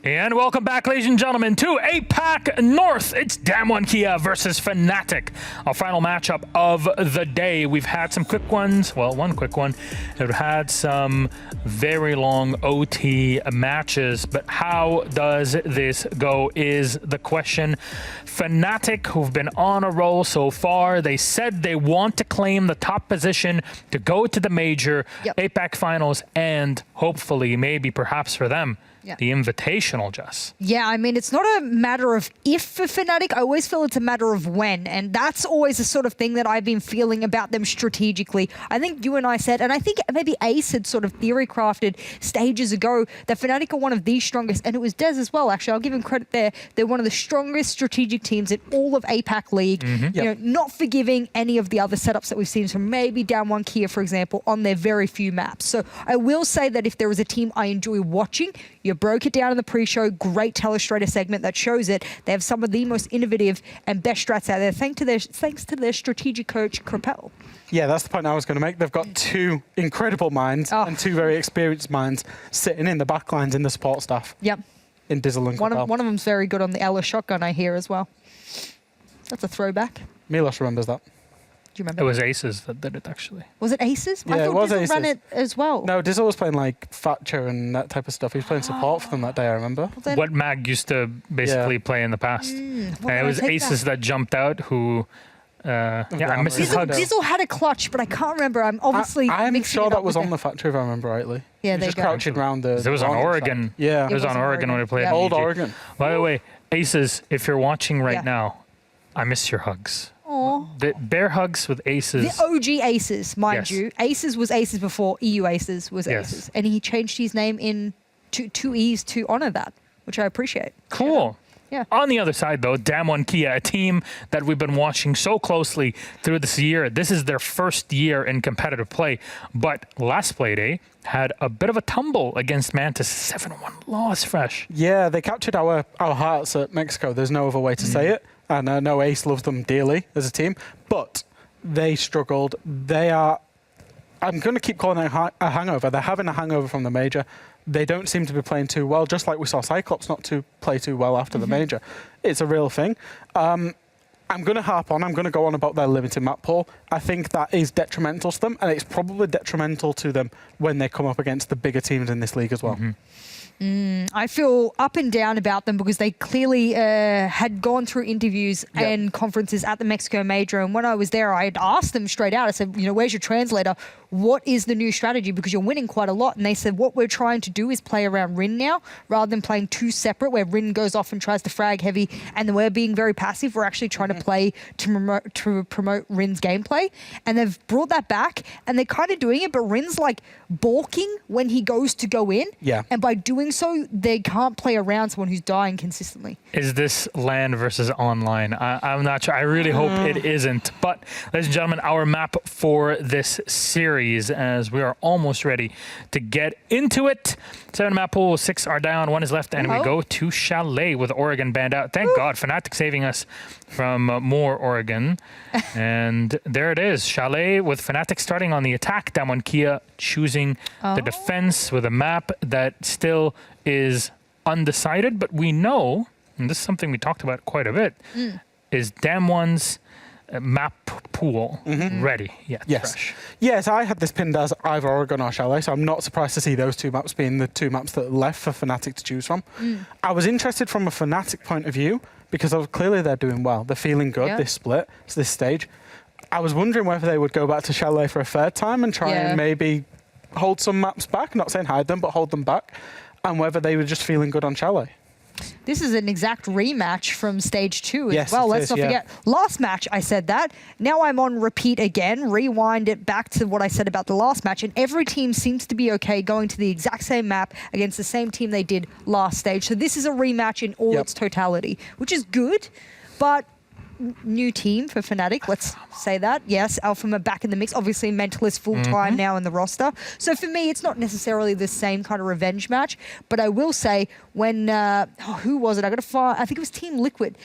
And welcome back, ladies and gentlemen, to APAC North. It's Damwon Kia versus FNATIC, our final matchup of the day. We've had some quick ones. Well, one quick one. We've had some very long OT matches, but how does this go is the question. FNATIC, who've been on a roll so far, they said they want to claim the top position to go to the major APAC finals and hopefully, maybe, perhaps for them, the Invitational, Jess. Yeah, I mean, it's not a matter of if for FNATIC. I always feel it's a matter of when. And that's always the sort of thing that I've been feeling about them strategically. I think you and I said, and I think maybe Ace had sort of theory crafted stages ago, that FNATIC are one of the strongest, and it was Des as well, actually. I'll give him credit there. They're one of the strongest strategic teams in all of APAC League. You know, not forgiving any of the other setups that we've seen from maybe Damwon Kia, for example, on their very few maps. So I will say that if there is a team I enjoy watching, you broke it down in the pre-show, great telestrator segment that shows it. They have some of the most innovative and best strats out there, thanks to their strategic coach, Krapel. Yeah, that's the point I was going to make. They've got two incredible minds and two very experienced minds sitting in the back lines in the support staff. Yep. In Dizzle and One of them's very good on the Ella shotgun, I hear, as well. That's a throwback. Milos remembers that. Do you remember? It was Aces that did it, actually. Was it Aces? Yeah, I thought it was Dizzle Aces. ran it as well. No, Dizzle was playing like Thatcher and that type of stuff. He was playing support for them that day, I remember. Well, What Mag used to basically play in the past. And it was Aces that jumped out who... I miss his hugs. Dizzle had a clutch, but I can't remember. I'm obviously I'm sure that was on the Factory, if I remember rightly. Yeah, he was just crouching around the... It was on Oregon. Yeah. It was on Oregon when we played. Old Oregon. By the way, Aces, if you're watching right now, I miss your hugs. The bear hugs with Aces. The OG Aces, mind you. Aces was Aces before EU Aces was Aces. And he changed his name in two E's to honor that, which I appreciate. Cool. Yeah. On the other side, though, Damwon Kia, a team that we've been watching so closely through this year. This is their first year in competitive play, but last Playday had a bit of a tumble against Mantis, 7-1 loss fresh. Yeah, they captured our hearts at Mexico. There's no other way to say it. And I know Ace loves them dearly as a team, but they struggled. They are, I'm going to keep calling it a hangover. They're having a hangover from the major. They don't seem to be playing too well, just like we saw Cyclops not to play too well after the major. It's a real thing. I'm going to harp on. I'm going to go on about their limited map pool. I think that is detrimental to them, and it's probably detrimental to them when they come up against the bigger teams in this league as well. I feel up and down about them because they clearly had gone through interviews and conferences at the Mexico Major. And when I was there, I had asked them straight out. I said, you know, where's your translator? What is the new strategy? Because you're winning quite a lot. And they said, what we're trying to do is play around Rin now, rather than playing two separate, where Rin goes off and tries to frag heavy. And then we're being very passive. We're actually trying to play to promote Rin's gameplay. And they've brought that back. And they're kind of doing it. But Rin's like balking when he goes to go in. Yeah. And by doing so, they can't play around someone who's dying consistently. Is this LAN versus online? I'm not sure. I really hope it isn't. But, ladies and gentlemen, our map for this series, as we are almost ready to get into it. 7 map pool, 6 are down, 1 is left, and we go to Chalet with Oregon banned out. Thank God, FNATIC saving us from more Oregon. And there it is, Chalet with FNATIC starting on the attack. Damwon Kia choosing the defense with a map that still is undecided, but we know, and this is something we talked about quite a bit, is Damwon's map pool ready yet? Fresh. Yes, I had this pinned as either Oregon or Chalet, so I'm not surprised to see those two maps being the two maps that are left for FNATIC to choose from. I was interested from a FNATIC point of view because clearly they're doing well. They're feeling good, this split, this stage. I was wondering whether they would go back to Chalet for a third time and try and maybe hold some maps back, not saying hide them, but hold them back, and whether they were just feeling good on Chalet. This is an exact rematch from stage 2 as Yes, well. it Let's is, not forget. Last match, I said that. Now I'm on repeat again. Rewind it back to what I said about the last match. And every team seems to be okay going to the exact same map against the same team they did last stage. So this is a rematch in all its totality, which is good. But new team for FNATIC, let's say that. Yes, Alphama back in the mix. Obviously, Mentalist full-time now in the roster. So for me, it's not necessarily the same kind of revenge match, but I will say when, who was it? I think it was Team Liquid.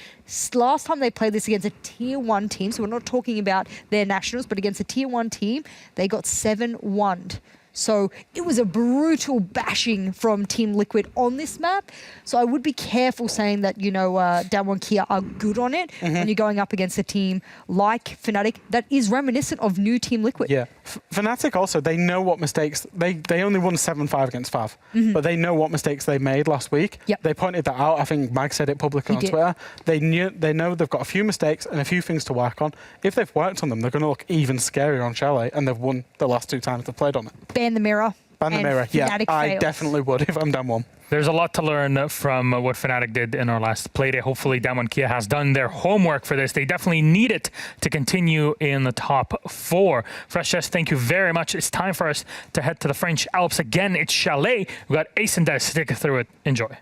Last time they played this against a Tier 1 team, so we're not talking about their nationals, but against a Tier 1 team, they got 7-1'd. So it was a brutal bashing from Team Liquid on this map. So I would be careful saying that, Damwon Kia are good on it when you're going up against a team like FNATIC that is reminiscent of new Team Liquid. Yeah. FNATIC also, they know what mistakes, they only won 7-5 against Fav, but they know what mistakes they made last week. Yep. They pointed that out. I think Mag said it publicly on Twitter. They know they've got a few mistakes and a few things to work on. If they've worked on them, they're going to look even scarier on Chalet, and they've won the last 2 times they've played on it. Ban the mirror. Ban the mirror, yeah. I definitely would if I'm Damwon. There's a lot to learn from what FNATIC did in our last Playday. Hopefully, Damwon Kia has done their homework for this. They definitely need it to continue in the top 4. Fresh Chest, thank you very much. It's time for us to head to the French Alps again. It's Chalet. We've got Ace and Des to take us through it. Enjoy.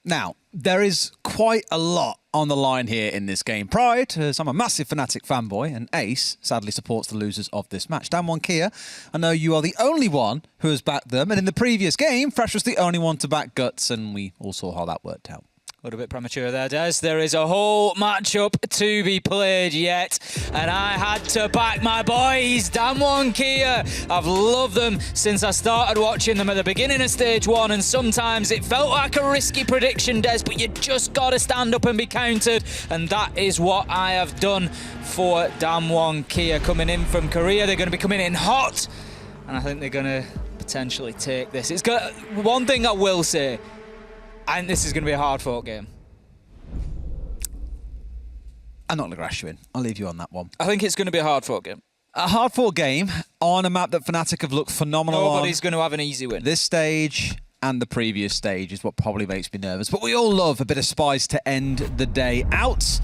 Now, there is quite a lot on the line here in this game. Pride, as I'm a massive FNATIC fanboy, and Ace sadly supports the losers of this match. Damwon Kia, I know you are the only one who has backed them, and in the previous game, Fresh was the only one to back Guts, and we all saw how that worked out. A little bit premature there, Des. There is a whole matchup to be played yet, and I had to back my boys, Damwon Kia. I've loved them since I started watching them at the beginning of Stage 1, and sometimes it felt like a risky prediction, Des, but you just got to stand up and be countered, and that is what I have done for Damwon Kia. Coming in from Korea, they're going to be coming in hot, and I think they're going to potentially take this. It's got one thing I will say, and this is going to be a hard-fought game. I'm not going to grass you in. I'll leave you on that one. I think it's going to be a hard-fought game. A hard-fought game on a map that FNATIC have looked phenomenal on. Nobody's going to have an easy win. This stage and the previous stage is what probably makes me nervous. But we all love a bit of spice to end the day out.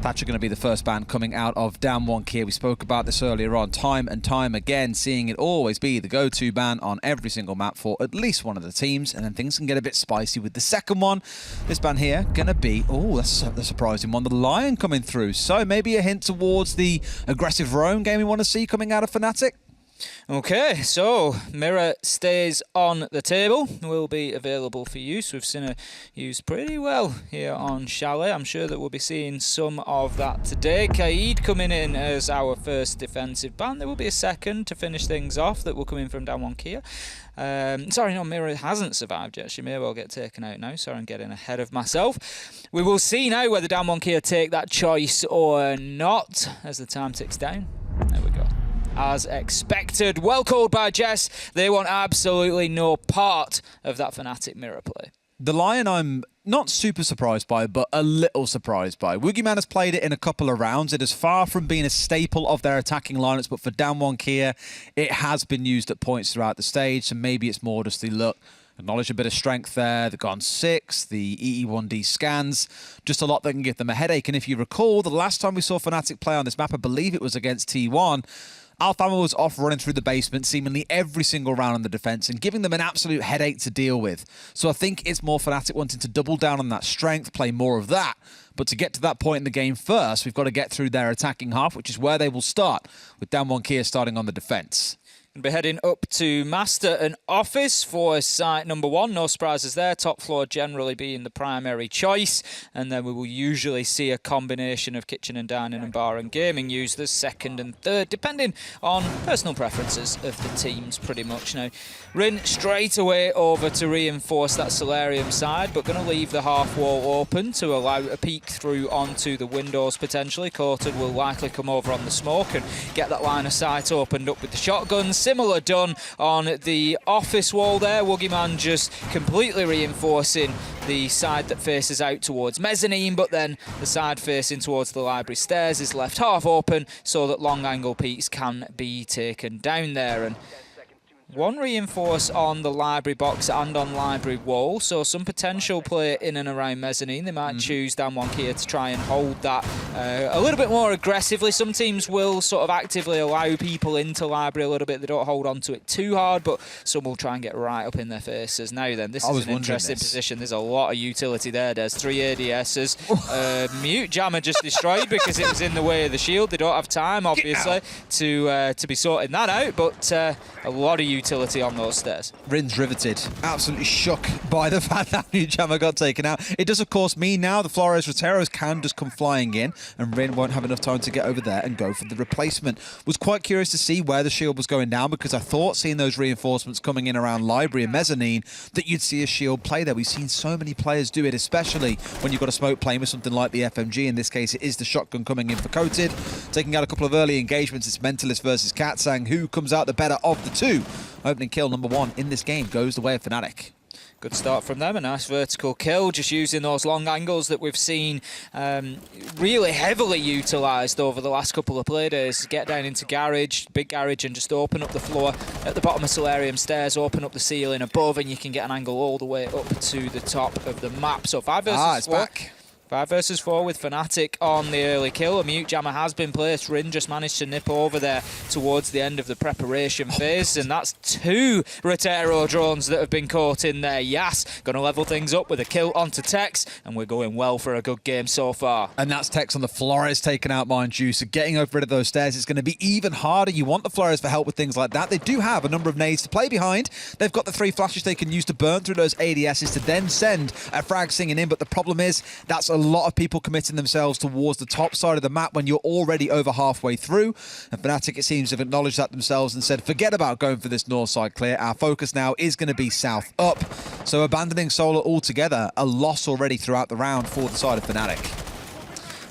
Thatcher going to be the first ban coming out of Damwon Kia. We spoke about this earlier on, time and time again, seeing it always be the go-to ban on every single map for at least one of the teams, and then things can get a bit spicy with the second one. This ban here going to be, oh, that's a surprising one, the Lion coming through. So maybe a hint towards the aggressive roam game we want to see coming out of FNATIC. Okay, so Mirror stays on the table, will be available for use. We've seen her used pretty well here on Chalet. I'm sure that we'll be seeing some of that today. Kaid coming in as our first defensive ban. There will be a second to finish things off that will come in from Damwon Kia. Sorry, no, Mirror hasn't survived yet. She may well get taken out now. Sorry, I'm getting ahead of myself. We will see now whether Damwon Kia take that choice or not as the time ticks down. There we go. As expected. Well called by Jess. They want absolutely no part of that FNATIC mirror play. The Lion I'm not super surprised by, but a little surprised by. Woogieman has played it in a couple of rounds. It is far from being a staple of their attacking lineups, but for Damwon Kia, it has been used at points throughout the stage, so maybe it's more just the look. Acknowledge a bit of strength there, the Gon 6, the EE1D scans, just a lot that can give them a headache. And if you recall, the last time we saw FNATIC play on this map, I believe it was against T1, Alfama was off running through the basement seemingly every single round on the defense and giving them an absolute headache to deal with. So I think it's more FNATIC wanting to double down on that strength, play more of that. But to get to that point in the game first, we've got to get through their attacking half, which is where they will start, with Damwon Kia starting on the defense. We'll be heading up to Master and Office for site number 1. No surprises there. Top floor generally being the primary choice. And then we will usually see a combination of kitchen and dining and bar and gaming used as second and third, depending on personal preferences of the teams pretty much. Now, Rin straight away over to reinforce that solarium side, but going to leave the half wall open to allow a peek through onto the windows potentially. Coated will likely come over on the smoke and get that line of sight opened up with the shotguns. Similar done on the office wall there. Woogieman just completely reinforcing the side that faces out towards mezzanine, but then the side facing towards the library stairs is left half open so that long angle peaks can be taken down there. And one reinforce on the library box and on library wall, so some potential play in and around mezzanine. They might choose Damwon Kia to try and hold that a little bit more aggressively. Some teams will sort of actively allow people into library a little bit. They don't hold on to it too hard, but some will try and get right up in their faces. Now then, this is an interesting position. There's a lot of utility there. There's 3 ADSs. Mute Jammer just destroyed because it was in the way of the shield. They don't have time, obviously, to be sorting that out, but a lot of utility on those stairs. Rin's riveted, absolutely shook by the fact that new jammer got taken out. It does, of course, mean now the Flores Roteros can just come flying in, and Rin won't have enough time to get over there and go for the replacement. Was quite curious to see where the shield was going down, because I thought, seeing those reinforcements coming in around Library and Mezzanine, that you'd see a shield play there. We've seen so many players do it, especially when you've got a smoke playing with something like the FMG. In this case, it is the shotgun coming in for Coated. Taking out a couple of early engagements, it's Mentalist versus Katsang. Who comes out the better of the two? Opening kill number 1 in this game goes the way of FNATIC. Good start from them, a nice vertical kill, just using those long angles that we've seen really heavily utilised over the last couple of playdays. Get down into garage, big garage, and just open up the floor at the bottom of Solarium stairs, open up the ceiling above, and you can get an angle all the way up to the top of the map. So 5 versus 4. Back. 5 versus 4 with FNATIC on the early kill. A mute jammer has been placed. Rin just managed to nip over there towards the end of the preparation phase, and that's 2 Rotero drones that have been caught in there. Yas going to level things up with a kill onto Tex, and we're going well for a good game so far. And that's Tex on the Flores taken out, mind you. So getting over rid of those stairs is going to be even harder. You want the Flores for help with things like that. They do have a number of nades to play behind. They've got the 3 flashes they can use to burn through those ADSs to then send a frag singing in. But the problem is, that's a lot of people committing themselves towards the top side of the map when you're already over halfway through. And FNATIC, it seems, have acknowledged that themselves and said, forget about going for this north side clear. Our focus now is going to be south up. So abandoning Solar altogether, a loss already throughout the round for the side of FNATIC.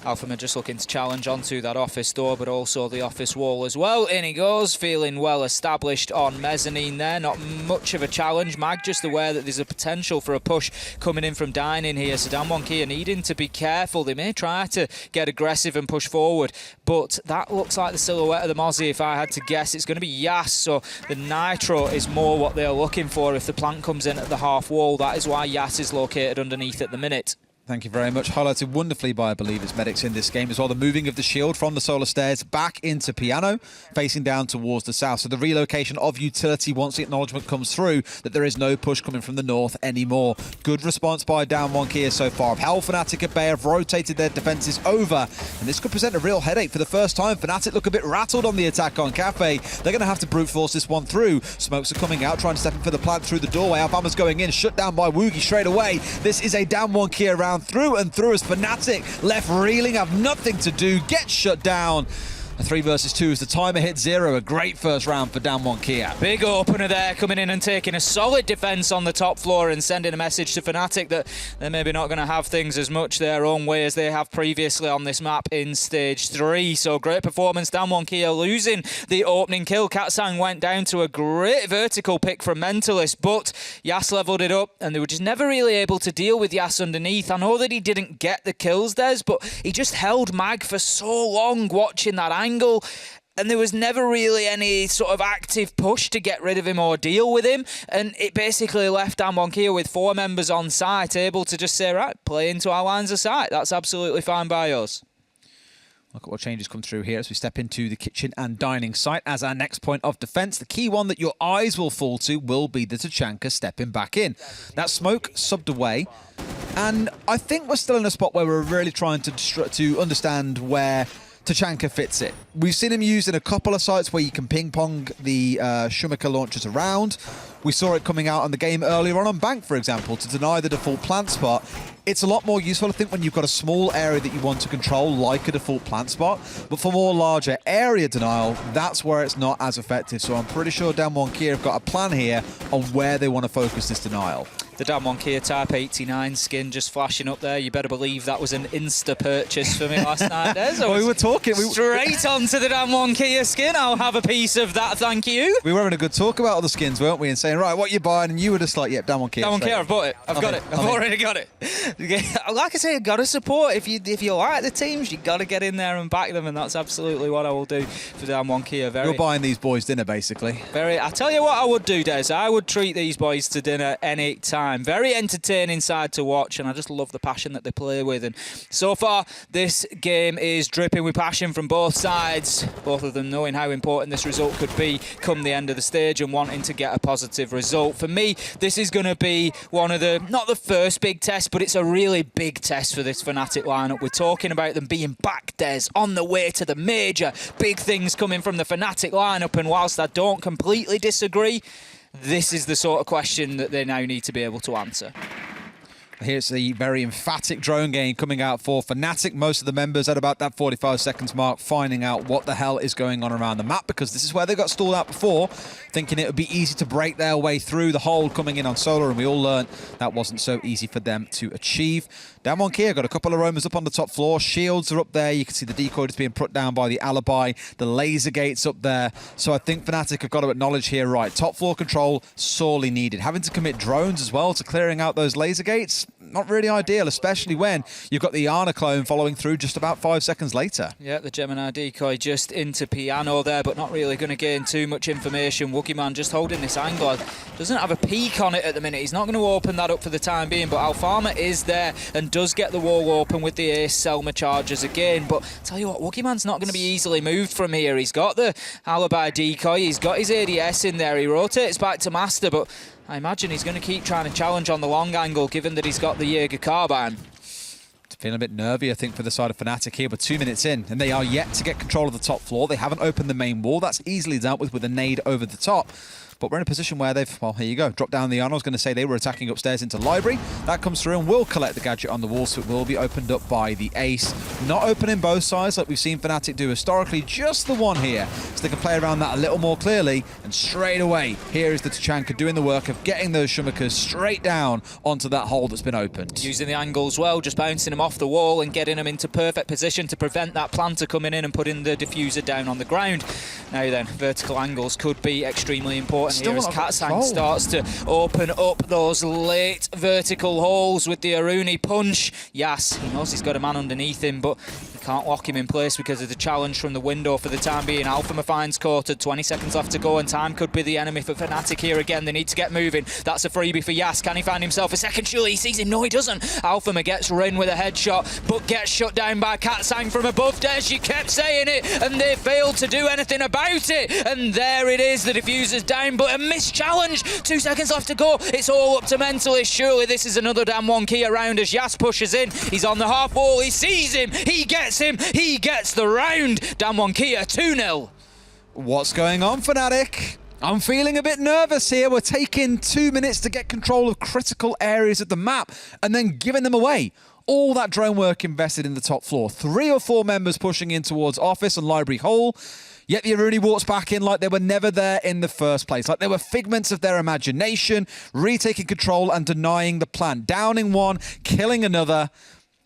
Alphamid just looking to challenge onto that office door, but also the office wall as well. In he goes, feeling well established on Mezzanine there. Not much of a challenge. Mag just aware that there's a potential for a push coming in from Dining here. So Damwon needing to be careful. They may try to get aggressive and push forward, but that looks like the silhouette of the Mozzie. If I had to guess, it's going to be Yas. So the Nitro is more what they're looking for. If the plant comes in at the half wall, that is why Yas is located underneath at the minute. Thank you very much. Highlighted wonderfully by, I believe, it's medics in this game as well. The moving of the shield from the solar stairs back into Piano, facing down towards the south. So the relocation of utility once the acknowledgement comes through that there is no push coming from the north anymore. Good response by Down1 here so far. Hell, FNATIC at Bay have rotated their defences over, and this could present a real headache for the first time. FNATIC look a bit rattled on the attack on Cafe. They're going to have to brute force this one through. Smokes are coming out, trying to step in for the plant through the doorway. Alabama's going in, shut down by Woogie straight away. This is a Down1 key around through and through as FNATIC left reeling, have nothing to do, get shut down. A 3 versus 2 as the timer hits 0. A great first round for Down1 Kia. Big opener there, coming in and taking a solid defence on the top floor and sending a message to FNATIC that they're maybe not going to have things as much their own way as they have previously on this map in Stage 3. So great performance. Down1 Kia losing the opening kill. Katsang went down to a great vertical pick from Mentalist, but Yas levelled it up and they were just never really able to deal with Yas underneath. I know that he didn't get the kills, Des, but he just held Mag for so long watching that angle, and there was never really any sort of active push to get rid of him or deal with him, and it basically left Down1 Kia with 4 members on site able to just say, right, play into our lines of sight. That's absolutely fine by us. Look at what changes come through here as we step into the kitchen and dining site as our next point of defence. The key one that your eyes will fall to will be the Tachanka stepping back in. That smoke subbed away, and I think we're still in a spot where we're really trying to understand where Tachanka fits it. We've seen him used in a couple of sites where you can ping-pong the Shumika launchers around. We saw it coming out on the game earlier on Bank, for example, to deny the default plant spot. It's a lot more useful, I think, when you've got a small area that you want to control, like a default plant spot. But for more larger area denial, that's where it's not as effective. So I'm pretty sure Down1 Kia have got a plan here on where they want to focus this denial. The Down1 Kia Type 89 skin just flashing up there. You better believe that was an Insta purchase for me last night. Well, we were talking. Straight onto the Down1 Kia skin. I'll have a piece of that, thank you. We were having a good talk about all the skins, weren't we? And saying, right, what you buying? And you were just like, yep, Down1 Kia. Down1 Kia, I've bought it. I've got it. I've already got it. Like I say, I've got to support. If you like the teams, you've got to get in there and back them, and that's absolutely what I will do for Down1 Kia. You're buying these boys dinner, basically. I tell you what I would do, Des. I would treat these boys to dinner any time time. Very entertaining side to watch, and I just love the passion that they play with. And so far, this game is dripping with passion from both sides, both of them knowing how important this result could be come the end of the stage and wanting to get a positive result. For me, this is going to be one of the, not the first big test, but it's a really big test for this FNATIC lineup. We're talking about them being back, Des, on the way to the major. Big things coming from the FNATIC lineup, and whilst I don't completely disagree, this is the sort of question that they now need to be able to answer. Here's the very emphatic drone game coming out for FNATIC. Most of the members at about that 45 seconds mark finding out what the hell is going on around the map, because this is where they got stalled out before, thinking it would be easy to break their way through the hold coming in on Solar, and we all learned that wasn't so easy for them to achieve. Damwon Kia got a couple of roamers up on the top floor. Shields are up there. You can see the decoy is being put down by the Alibi. The laser gate's up there. So I think FNATIC have got to acknowledge here, right, top floor control sorely needed. Having to commit drones as well to clearing out those laser gates, not really ideal, especially when you've got the Yana clone following through just about 5 seconds later. Yeah, the Gemini decoy just into Piano there, but not really going to gain too much information. Wookieman just holding this angle. Doesn't have a peak on it at the minute. He's not going to open that up for the time being, but Alfama is there and does get the wall open with the Ace Selma charges again. But tell you what, Wookieman's not going to be easily moved from here. He's got the Alibi decoy, he's got his ADS in there, he rotates back to Master, but I imagine he's going to keep trying to challenge on the long angle, given that he's got the Jaeger carbine. Feeling a bit nervy, I think, for the side of FNATIC here. We're 2 minutes in, and they are yet to get control of the top floor. They haven't opened the main wall. That's easily dealt with a nade over the top. But we're in a position where they've, well, here you go, dropped down the Yana. I was going to say they were attacking upstairs into Library. That comes through and will collect the gadget on the wall, so it will be opened up by the Ace. Not opening both sides like we've seen FNATIC do historically, just the one here. So they can play around that a little more clearly. And straight away, here is the Tachanka doing the work of getting those Shumakas straight down onto that hole that's been opened. Using the angle as well, just bouncing them off the wall and getting them into perfect position to prevent that planter coming in and putting the diffuser down on the ground. Now then, vertical angles could be extremely important here as Katsang starts to open up those late vertical holes with the Aruni punch. Yes, he knows he's got a man underneath him, but he can't lock him in place because of the challenge from the window for the time being. Alpha finds quartered, 20 seconds left to go, and time could be the enemy for FNATIC here again. They need to get moving. That's a freebie for Yas. Can he find himself a second? Surely he sees him. No, he doesn't. Alpha gets Rin with a headshot, but gets shut down by Katsang from above. Des, you kept saying it, and they failed to do anything about it. And there it is. The diffuser's down, but a missed challenge. 2 seconds left to go. It's all up to Mentalist. Surely this is another Damwon Kia round as Yas pushes in. He's on the half wall. He sees him. He gets him. He gets the round. Damwon Kia 2-0. What's going on, FNATIC? I'm feeling a bit nervous here. We're taking 2 minutes to get control of critical areas of the map and then giving them away. All that drone work invested in the top floor. 3 or 4 members pushing in towards Office and Library Hall. Yet the Aruni walks back in like they were never there in the first place, like they were figments of their imagination, retaking control and denying the plan, downing one, killing another.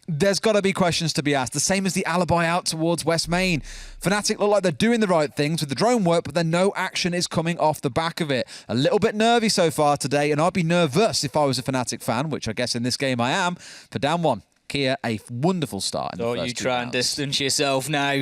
There's got to be questions to be asked. The same as the Alibi out towards West Main. FNATIC look like they're doing the right things with the drone work, but then no action is coming off the back of it. A little bit nervy so far today, and I'd be nervous if I was a FNATIC fan, which I guess in this game I am, for down one. Kia, a wonderful start. Don't you try and distance yourself now. Hey,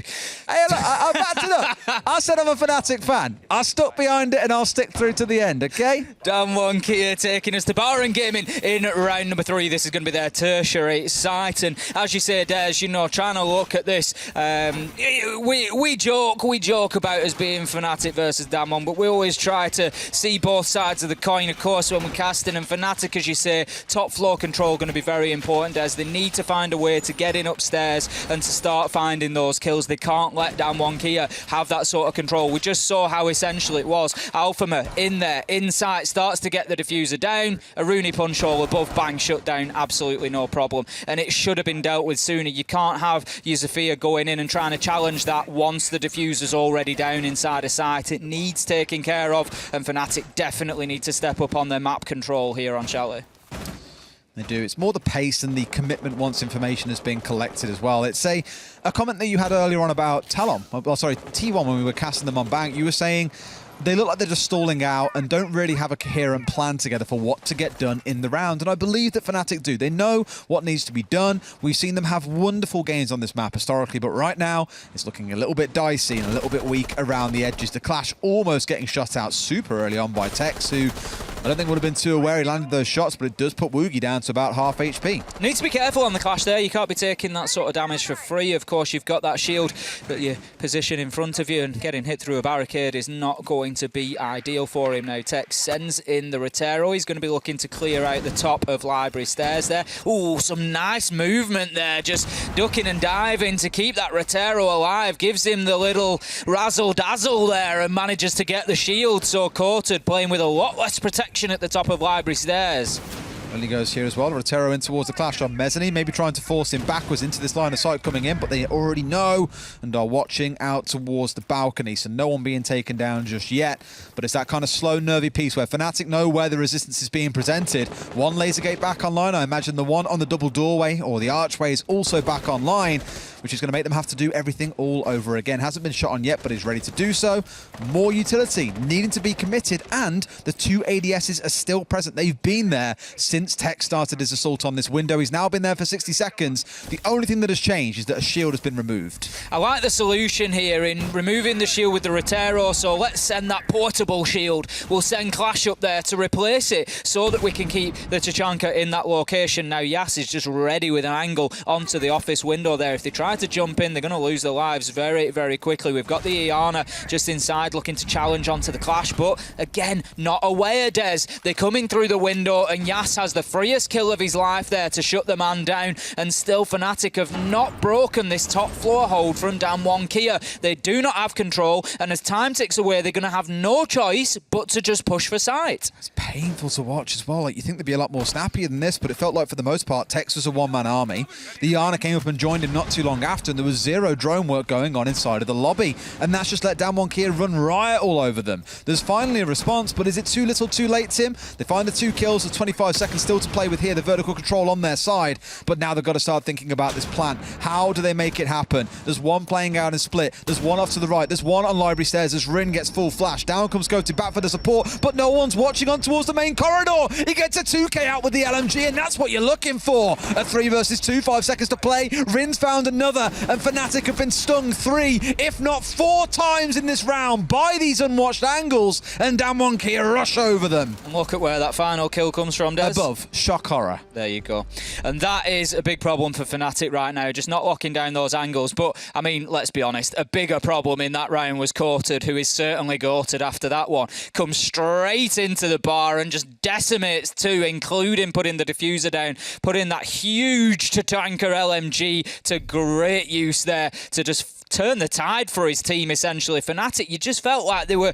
look, I backed it up. I said I'm a FNATIC fan. I stuck behind it and I'll stick through to the end, okay? Damwon Kia taking us to Baron Gaming in round number 3. This is going to be their tertiary site. And as you say, Des, you know, trying to look at this, we joke about us being FNATIC versus Damwon, but we always try to see both sides of the coin, of course, when we're casting. And FNATIC, as you say, top floor control going to be very important, as they need to find a way to get in upstairs and to start finding those kills. They can't let Damwon Kia have that sort of control. We just saw how essential it was. Alphama in there, inside, starts to get the diffuser down. A Rooney punch all above, bang, shut down, absolutely no problem. And it should have been dealt with sooner. You can't have Yusufia going in and trying to challenge that once the diffuser's already down inside a site. It needs taking care of, and FNATIC definitely need to step up on their map control here on Chalet. They do. It's more the pace and the commitment once information has been collected as well. It's a comment that you had earlier on about Talon, T1 when we were casting them on bank. You were saying they look like they're just stalling out and don't really have a coherent plan together for what to get done in the round. And I believe that FNATIC do. They know what needs to be done. We've seen them have wonderful games on this map historically, but right now it's looking a little bit dicey and a little bit weak around the edges. The Clash almost getting shut out super early on by Tex, who I don't think would have been too aware he landed those shots, but it does put Woogie down to about half HP. Need to be careful on the clash there. You can't be taking that sort of damage for free. Of course, you've got that shield that you position in front of you, and getting hit through a barricade is not going to be ideal for him. Now, Tex sends in the Rotero. He's going to be looking to clear out the top of Library Stairs there. Ooh, some nice movement there. Just ducking and diving to keep that Rotero alive. Gives him the little razzle-dazzle there and manages to get the shield. So Courted playing with a lot less protection at the top of Library Stairs. Well, he goes here as well. Rotero in towards the clash on Mezzanine, maybe trying to force him backwards into this line of sight coming in, but they already know and are watching out towards the balcony, so no one being taken down just yet. But it's that kind of slow, nervy piece where FNATIC know where the resistance is being presented. One laser gate back online. I imagine the one on the double doorway or the archway is also back online, which is going to make them have to do everything all over again. Hasn't been shot on yet, but is ready to do so. More utility needing to be committed, and the two ADSs are still present. They've been there since Tech started his assault on this window. He's now been there for 60 seconds. The only thing that has changed is that a shield has been removed. I like the solution here in removing the shield with the Rotero, so let's send that portable shield. We'll send Clash up there to replace it so that we can keep the Tachanka in that location. Now Yas is just ready with an angle onto the office window there. If they try to jump in, they're going to lose their lives very, very quickly. We've got the Iana just inside looking to challenge onto the Clash, but again, not aware, Des. They're coming through the window, and Yas has the freest kill of his life there to shut the man down, and still FNATIC have not broken this top floor hold from Damwon Kia. They do not have control, and as time ticks away, they're going to have no choice but to just push for sight. It's painful to watch as well. Like, you think they'd be a lot more snappier than this, but it felt like for the most part, Tex was a one-man army. The Iana came up and joined him not too long after, and there was zero drone work going on inside of the lobby, and that's just let Damwon Kia run riot all over them. There's finally a response, but is it too little too late, Tim? They find the 2 kills with 25 seconds still to play with here, the vertical control on their side, but now they've got to start thinking about this plan. How do they make it happen? There's one playing out in split, there's one off to the right, there's one on Library Stairs as Rin gets full flash. Down comes Goated back for the support, but no one's watching on towards the main corridor. He gets a 2k out with the LMG, and that's what you're looking for. A 3 versus 2, 5 seconds to play. Rin's found another, and FNATIC have been stung 3, if not 4 times in this round by these unwatched angles, and Damwon Kia rush over them. And look at where that final kill comes from, Des. Above, shock horror. There you go. And that is a big problem for FNATIC right now, just not locking down those angles. But, I mean, let's be honest, a bigger problem in that round was Courted, who is certainly goated after that one. Comes straight into the bar and just decimates 2, including putting the diffuser down, putting that huge Tatanka LMG to great use there to just turn the tide for his team, essentially. FNATIC, you just felt like they were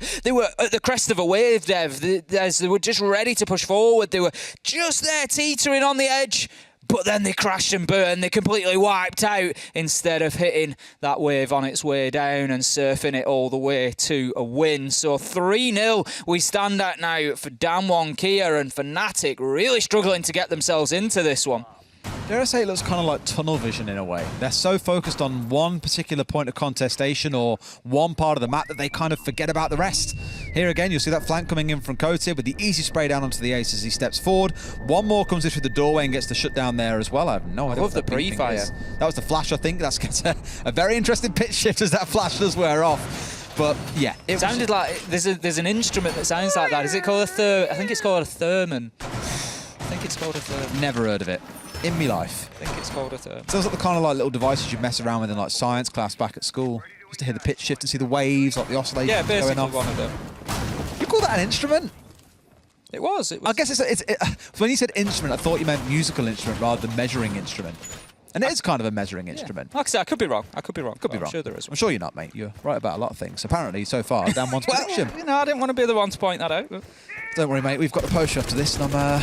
at the crest of a wave, Dev. They were just ready to push forward. They were just there teetering on the edge, but then they crashed and burned. They completely wiped out instead of hitting that wave on its way down and surfing it all the way to a win. So 3-0 we stand at now for Damwon Kia, and FNATIC really struggling to get themselves into this one. Dare I say it looks kind of like tunnel vision in a way. They're so focused on one particular point of contestation or one part of the map that they kind of forget about the rest. Here again, you'll see that flank coming in from Coated with the easy spray down onto the ace as he steps forward. One more comes in through the doorway and gets the shut down there as well. I have no idea. I love the pre-fire. That was the flash, I think. That's gets a very interesting pitch shift as that flash does wear off. But yeah, it sounded like there's an instrument that sounds like that. Is it called a I think it's called a theremin. Never heard of it in me life. I think it's called a themin. Sounds like the kind of like little devices you mess around with in like science class back at school, just to hear the pitch shift and see the waves, like the oscillations yeah, basically going off. One of them. You call that an instrument? It was. I guess it's when you said instrument, I thought you meant musical instrument rather than measuring instrument. And it is kind of a measuring instrument. Like I said, I could be wrong. Could be wrong. I'm sure there is one. I'm sure you're not, mate. You're right about a lot of things. Apparently, so far, Damwon's prediction. You know, I didn't want to be the one to point that out. Don't worry, mate. We've got the post after this, and I'm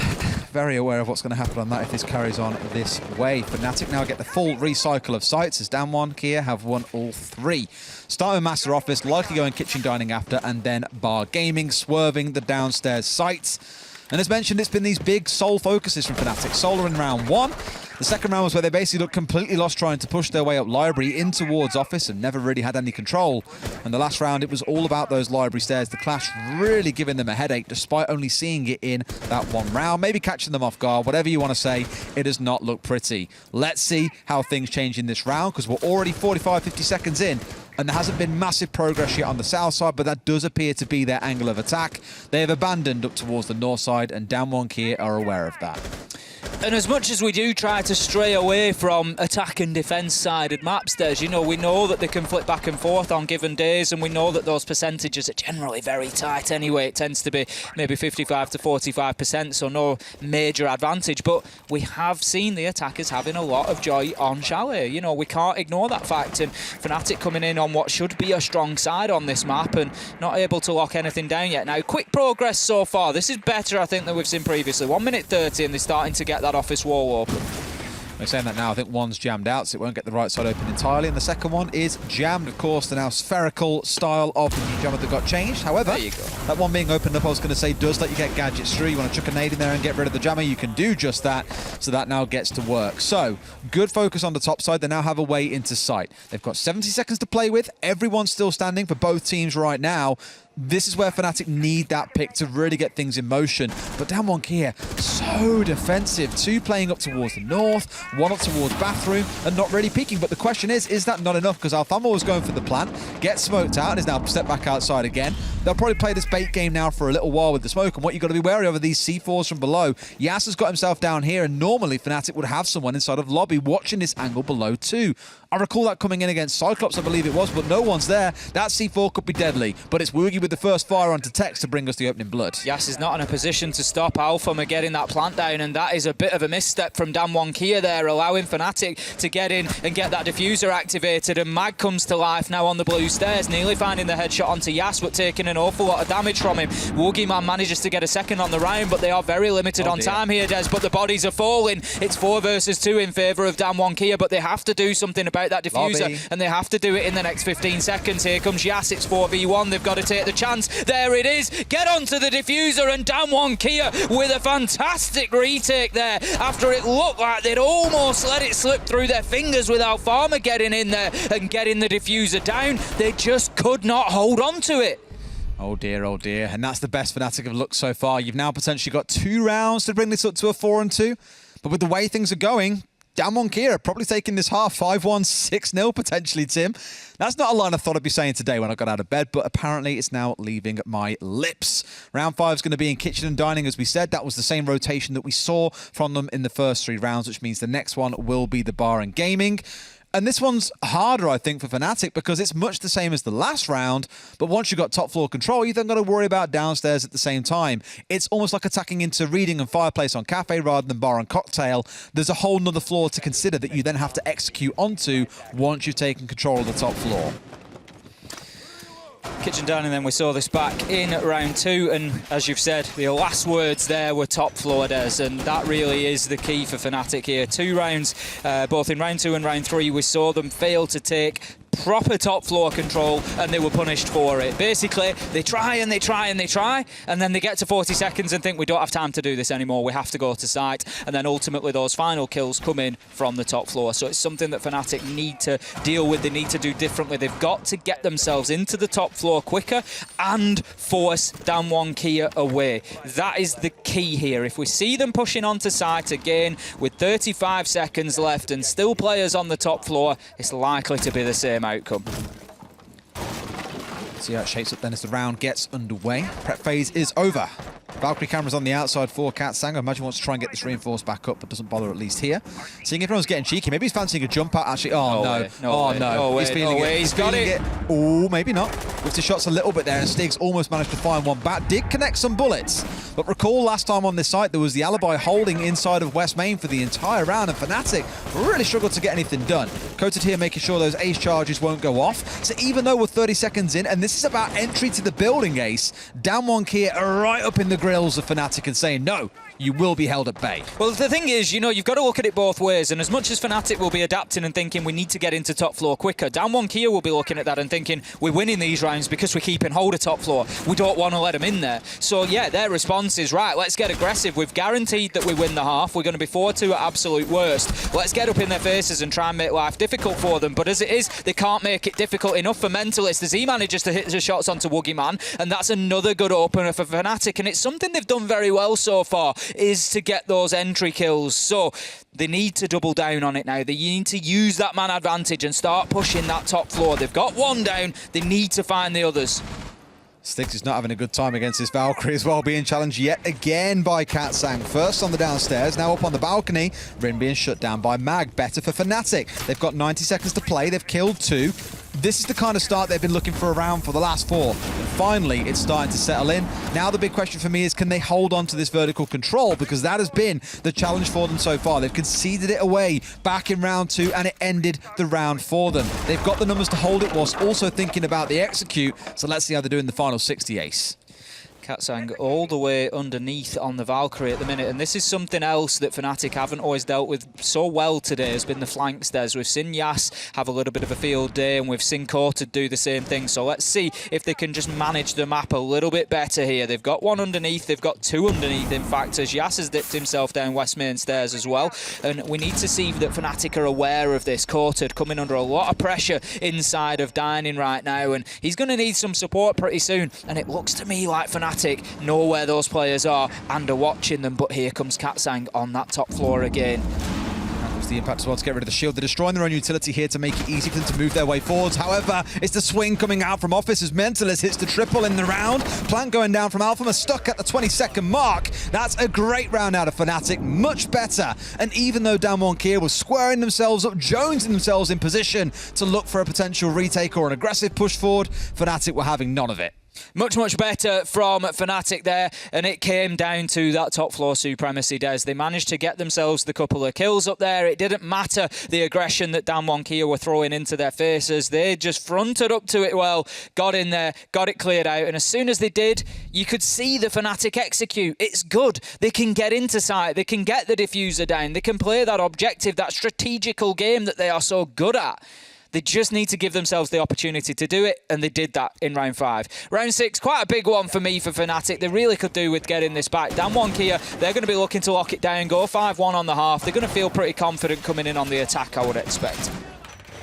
very aware of what's going to happen on that if this carries on this way. FNATIC now get the full recycle of sites as Damwon Kia have won all 3. Starting with Master Office, likely going Kitchen Dining after, and then Bar Gaming, swerving the downstairs sites. And as mentioned, it's been these big sole focuses from FNATIC. Solar in round 1. The second round was where they basically looked completely lost trying to push their way up Library in towards Office and never really had any control. And the last round, it was all about those Library Stairs. The Clash really giving them a headache despite only seeing it in that one round. Maybe catching them off guard, whatever you want to say, it does not look pretty. Let's see how things change in this round because we're already 45, 50 seconds in and there hasn't been massive progress yet on the south side, but that does appear to be their angle of attack. They have abandoned up towards the north side, and Damwon Kia are aware of that. And as much as we do try to stray away from attack and defence-sided maps, Des, you know, we know that they can flip back and forth on given days, and we know that those percentages are generally very tight anyway. It tends to be maybe 55 to 45%, so no major advantage. But we have seen the attackers having a lot of joy on Chalet. You know, we can't ignore that fact. And FNATIC coming in on what should be a strong side on this map and not able to lock anything down yet. Now, quick progress so far. This is better, I think, than we've seen previously. 1 minute 30, and they're starting to get that office wall open. They're saying that now. I think one's jammed out, so it won't get the right side open entirely, and the second one is jammed. Of course, the now spherical style of the new jammer that got changed. However, There you go. that one being opened up, I was going to say, does let you get gadgets through. You want to chuck a nade in there and get rid of the jammer, you can do just that, so that now gets to work. So, good focus on the top side. They now have a way into sight. They've got 70 seconds to play with. Everyone's still standing for both teams right now. This is where FNATIC need that pick to really get things in motion. But Damwon Kia, so defensive. 2 playing up towards the north, 1 up towards bathroom, and not really peeking. But the question is that not enough? Because Alfama was going for the plant, gets smoked out, and is now stepped back outside again. They'll probably play this bait game now for a little while with the smoke. And what you've got to be wary of are these C4s from below. Yas has got himself down here, and normally FNATIC would have someone inside of lobby watching this angle below too. I recall that coming in against Cyclops, I believe it was, but no one's there. That C4 could be deadly, but it's Woogie with the first fire onto Tex to bring us the opening blood. Yas is not in a position to stop Alfama getting that plant down, and that is a bit of a misstep from Damwon Kia there, allowing FNATIC to get in and get that diffuser activated, and Mag comes to life now on the blue stairs, nearly finding the headshot onto Yas, but taking an awful lot of damage from him. Woogie Man manages to get a second on the round, but they are very limited on time here, Des, but the bodies are falling. It's 4 versus 2 in favour of Damwon Kia, but they have to do something about that diffuser. Lobby. And they have to do it in the next 15 seconds. Here comes Yas, it's 4v1, they've got to take the chance. There it is, get onto the diffuser, and Damwon Kia with a fantastic retake there after it looked like they'd almost let it slip through their fingers without Farmer getting in there and getting the diffuser down. They just could not hold on to it. Oh dear, and that's the best FNATIC have looked so far. You've now potentially got 2 rounds to bring this up to a 4-2, but with the way things are going, Damwon Kia probably taking this half 5-1, 6-0 potentially, Tim. That's not a line I thought I'd be saying today when I got out of bed, but apparently it's now leaving my lips. Round 5 is going to be in kitchen and dining, as we said. That was the same rotation that we saw from them in the first 3 rounds, which means the next one will be the bar and gaming. And this one's harder, I think, for FNATIC because it's much the same as the last round, but once you've got top floor control, you then got to worry about downstairs at the same time. It's almost like attacking into Reading and Fireplace on Cafe rather than Bar and Cocktail. There's a whole nother floor to consider that you then have to execute onto once you've taken control of the top floor. Kitchen dining, then we saw this back in round 2, and as you've said, the last words there were top floor, Des, and that really is the key for FNATIC here. 2 rounds, both in round 2 and round 3, we saw them fail to take proper top floor control, and they were punished for it. Basically, they try and they try and they try, and then they get to 40 seconds and think, we don't have time to do this anymore, we have to go to site, and then ultimately those final kills come in from the top floor. So it's something that FNATIC need to deal with, they need to do differently. They've got to get themselves into the top floor quicker and force Damwon Kia away. That is the key here. If we see them pushing onto site again with 35 seconds left and still players on the top floor, it's likely to be the same outcome. See how it shapes up then as the round gets underway. Prep phase is over. Valkyrie cameras on the outside for Katsang. I imagine wants to try and get this reinforced back up, but doesn't bother at least here. Seeing everyone's getting cheeky. Maybe he's fancying a jump out, actually. Oh, no. He's feeling it. He's got it. Oh, maybe not. With the shots a little bit there, and Stiggs almost managed to find one back. Did connect some bullets. But recall last time on this site, there was the alibi holding inside of West Main for the entire round, and FNATIC really struggled to get anything done. Coated here making sure those ace charges won't go off. So even though we're 30 seconds in, and this is about entry to the building, Ace, Damwon Kia are right up in the grills of FNATIC and saying, no, you will be held at bay. Well, the thing is, you know, you've got to look at it both ways, and as much as FNATIC will be adapting and thinking we need to get into top floor quicker, Damwon Kia will be looking at that and thinking we're winning these rounds because we're keeping hold of top floor. We don't want to let them in there. So, yeah, their response is, right, let's get aggressive. We've guaranteed that we win the half. We're going to be 4-2 at absolute worst. Let's get up in their faces and try and make life difficult for them. But as it is, they can't make it difficult enough for Mentalist as he manages to hit the shots onto Woogie Man, and that's another good opener for FNATIC, and it's something they've done very well so far. is to get those entry kills. So they need to double down on it now. They need to use that man advantage and start pushing that top floor. They've got one down. They need to find the others. Styx is not having a good time against this Valkyrie as well, being challenged yet again by Katsang. First on the downstairs, now up on the balcony. Rin being shut down by Mag. Better for FNATIC. They've got 90 seconds to play. They've killed 2. This is the kind of start they've been looking for around for the last 4. And finally, it's starting to settle in. Now the big question for me is, can they hold on to this vertical control? Because that has been the challenge for them so far. They've conceded it away back in round 2, and it ended the round for them. They've got the numbers to hold it whilst also thinking about the execute. So let's see how they do in the final 60, Ace. Katsang all the way underneath on the Valkyrie at the minute, and this is something else that FNATIC haven't always dealt with so well today, has been the flanks. We've seen Yas have a little bit of a field day, and we've seen Korta do the same thing, so let's see if they can just manage the map a little bit better here. They've got one underneath, they've got 2 underneath, in fact, as Yas has dipped himself down West Main Stairs as well, and we need to see that FNATIC are aware of this. Korta coming under a lot of pressure inside of Dining right now, and he's going to need some support pretty soon, and it looks to me like FNATIC know where those players are and are watching them, but here comes Katsang on that top floor again. The impact as well to get rid of the shield. They're destroying their own utility here to make it easy for them to move their way forwards. However, it's the swing coming out from Office as Mentalist hits the triple in the round. Plant going down from Alphama, stuck at the 22nd mark. That's a great round out of FNATIC, much better. And even though Damwon Kia was squaring themselves up, jonesing themselves in position to look for a potential retake or an aggressive push forward, FNATIC were having none of it. Much, much better from FNATIC there, and it came down to that top floor supremacy, Des. They managed to get themselves the couple of kills up there. It didn't matter the aggression that Damwon Kia were throwing into their faces. They just fronted up to it well, got in there, got it cleared out, and as soon as they did, you could see the FNATIC execute. It's good. They can get into sight. They can get the diffuser down. They can play that objective, that strategical game that they are so good at. They just need to give themselves the opportunity to do it, and they did that in round 5. Round 6, quite a big one for me for FNATIC. They really could do with getting this back. Damwon Kia, they're going to be looking to lock it down, go 5-1 on the half. They're going to feel pretty confident coming in on the attack, I would expect.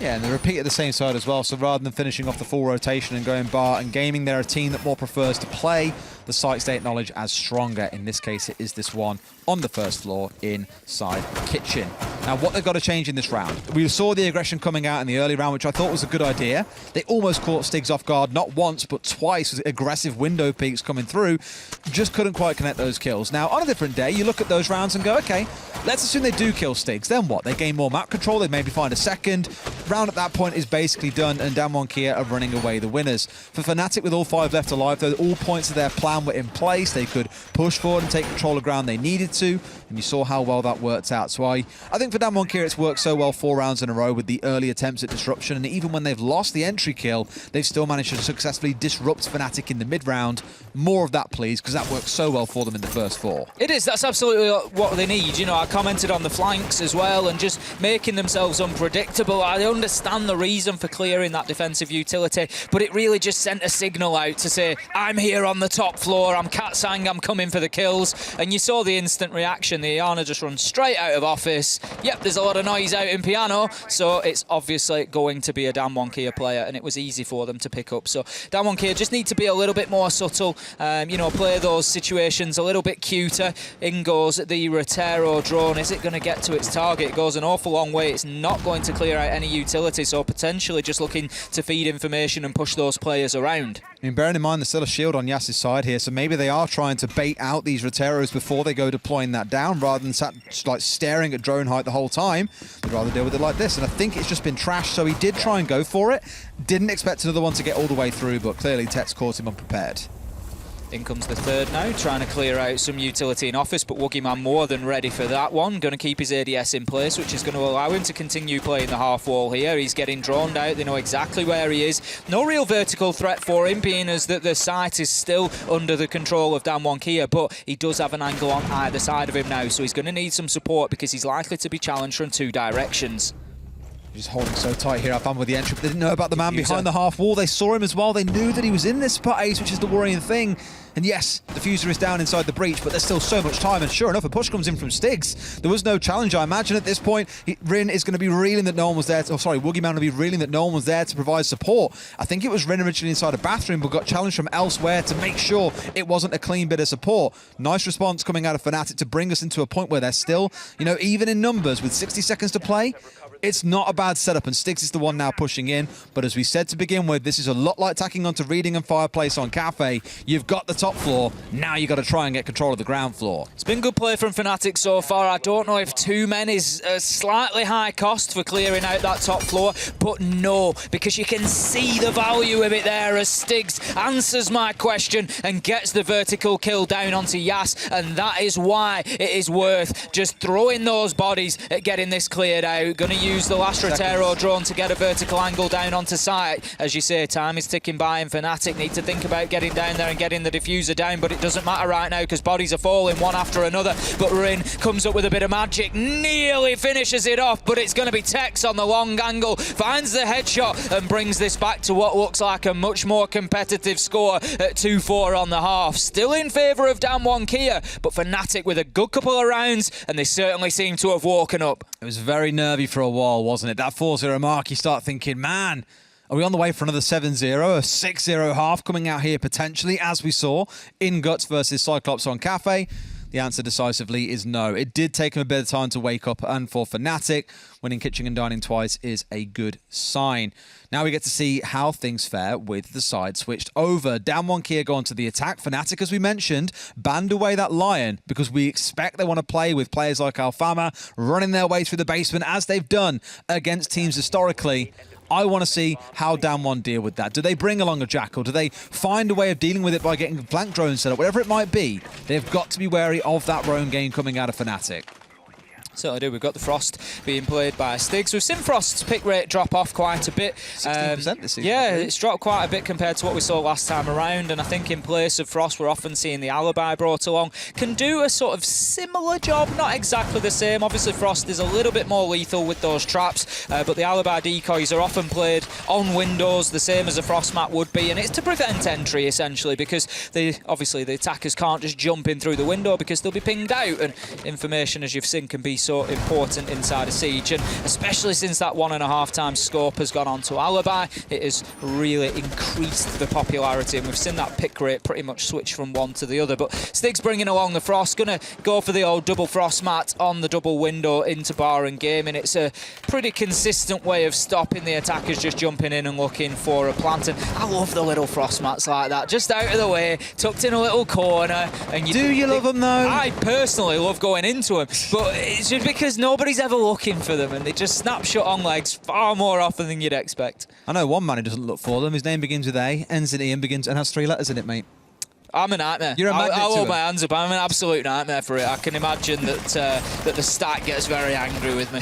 Yeah, and they repeat at the same side as well, so rather than finishing off the full rotation and going bar and gaming, they're a team that more prefers to play the site state knowledge as stronger. In this case, it is this one on the first floor inside the kitchen. Now, what they've got to change in this round. We saw the aggression coming out in the early round, which I thought was a good idea. They almost caught Stigs off guard, not once, but twice, with aggressive window peeks coming through. Just couldn't quite connect those kills. Now, on a different day, you look at those rounds and go, okay, let's assume they do kill Stigs. Then what? They gain more map control, they maybe find a second. Round at that point is basically done, and Damwon Kia are running away the winners. For FNATIC, with all 5 left alive, though, all points of their plan were in place. They could push forward and take control of ground they needed to, and you saw how well that worked out. So I think for Damwon Kia, it's worked so well 4 rounds in a row with the early attempts at disruption, and even when they've lost the entry kill, they've still managed to successfully disrupt FNATIC in the mid-round. More of that, please, because that worked so well for them in the first 4. It is. That's absolutely what they need. You know, I commented on the flanks as well, and just making themselves unpredictable. I understand the reason for clearing that defensive utility, but it really just sent a signal out to say, I'm here on the top floor, I'm Katsang, I'm coming for the kills. And you saw the instant reaction. The Iana just runs straight out of Office. Yep, there's a lot of noise out in Piano, so it's obviously going to be a Damwon Kia player, and it was easy for them to pick up. So Damwon Kia just need to be a little bit more subtle, you know, play those situations a little bit cuter. In goes the Rotero drone. Is it going to get to its target? It goes an awful long way. It's not going to clear out any utility, so potentially just looking to feed information and push those players around. I mean, bearing in mind there's still a shield on Yas's side here, so maybe they are trying to bait out these Roteros before they go deploying that down, rather than like staring at drone height the whole time. They'd rather deal with it like this, and I think it's just been trashed, so he did try and go for it. Didn't expect another one to get all the way through, but clearly Tex caught him unprepared. In comes the third now, trying to clear out some utility in Office, but Woogieman more than ready for that one. Going to keep his ADS in place, which is going to allow him to continue playing the half wall here. He's getting droned out. They know exactly where he is. No real vertical threat for him, being as that the site is still under the control of Damwon Kia, but he does have an angle on either side of him now, so he's going to need some support because he's likely to be challenged from 2 directions. Just holding so tight here, I found with the entry, but they didn't know about the man behind the half wall. They saw him as well. They knew that he was in this spot, Ace, which is the worrying thing. And yes, the Fuser is down inside the breach, but there's still so much time. And sure enough, a push comes in from Stigs. There was no challenge, I imagine, at this point. Rin is going to be reeling that no one was there. Woogieman will be reeling that no one was there to provide support. I think it was Rin originally inside a bathroom, but got challenged from elsewhere to make sure it wasn't a clean bit of support. Nice response coming out of FNATIC to bring us into a point where they're still, even in numbers with 60 seconds to play, it's not a bad setup, and Stigs is the one now pushing in. But as we said to begin with, this is a lot like tacking onto Reading and Fireplace on Cafe. You've got the top floor, now you've got to try and get control of the ground floor. It's been good play from FNATIC so far. I don't know if 2 men is a slightly high cost for clearing out that top floor, but no, because you can see the value of it there as Stigs answers my question and gets the vertical kill down onto Yas, and that is why it is worth just throwing those bodies at getting this cleared out. Going to use the last Rotero drone to get a vertical angle down onto site. As you say, time is ticking by, and FNATIC need to think about getting down there and getting the diffuser down, but it doesn't matter right now because bodies are falling one after another. But Rin comes up with a bit of magic, nearly finishes it off, but it's going to be Tex on the long angle, finds the headshot and brings this back to what looks like a much more competitive score at 2-4 on the half. Still in favour of Damwon Kia, but FNATIC with a good couple of rounds, and they certainly seem to have woken up. It was very nervy for a while, wasn't it? That 4-0 mark, you start thinking, man, are we on the way for another 7-0, a 6-0 half coming out here potentially, as we saw in Guts versus Cyclops on Cafe? The answer decisively is no. It did take him a bit of time to wake up, and for FNATIC, winning Kitchen and Dining twice is a good sign. Now we get to see how things fare with the side switched over. Damwon Kia go on to the attack. FNATIC, as we mentioned, banned away that Lion because we expect they want to play with players like Alfama running their way through the basement as they've done against teams historically. I want to see how Damwon deal with that. Do they bring along a Jackal? Do they find a way of dealing with it by getting flank drones set up? Whatever it might be, they've got to be wary of that roam game coming out of FNATIC. Certainly do. We've got the Frost being played by Stigs. We've seen Frost's pick rate drop off quite a bit. 16% this season. Yeah, it's dropped quite a bit compared to what we saw last time around, and I think in place of Frost we're often seeing the Alibi brought along. Can do a sort of similar job, not exactly the same. Obviously Frost is a little bit more lethal with those traps, but the Alibi decoys are often played on windows, the same as a Frost map would be, and it's to prevent entry essentially, because obviously the attackers can't just jump in through the window because they'll be pinged out, and information, as you've seen, can be so important inside a siege, and especially since that 1.5 times scope has gone on to Alibi, it has really increased the popularity, and we've seen that pick rate pretty much switch from one to the other. But Stig's bringing along the Frost, gonna go for the old double Frost mat on the double window into bar and game, and it's a pretty consistent way of stopping the attackers just jumping in and looking for a plant. And I love the little Frost mats like that, just out of the way, tucked in a little corner. And Do you love them though? I personally love going into them, but it's just because nobody's ever looking for them, and they just snapshot on legs far more often than you'd expect. I know one man who doesn't look for them. His name begins with A, ends in E, and has 3 letters in it, mate. I'm a nightmare. You're a magnet I'll to hold it. my hands up. I'm an absolute nightmare for it. I can imagine that the stat gets very angry with me.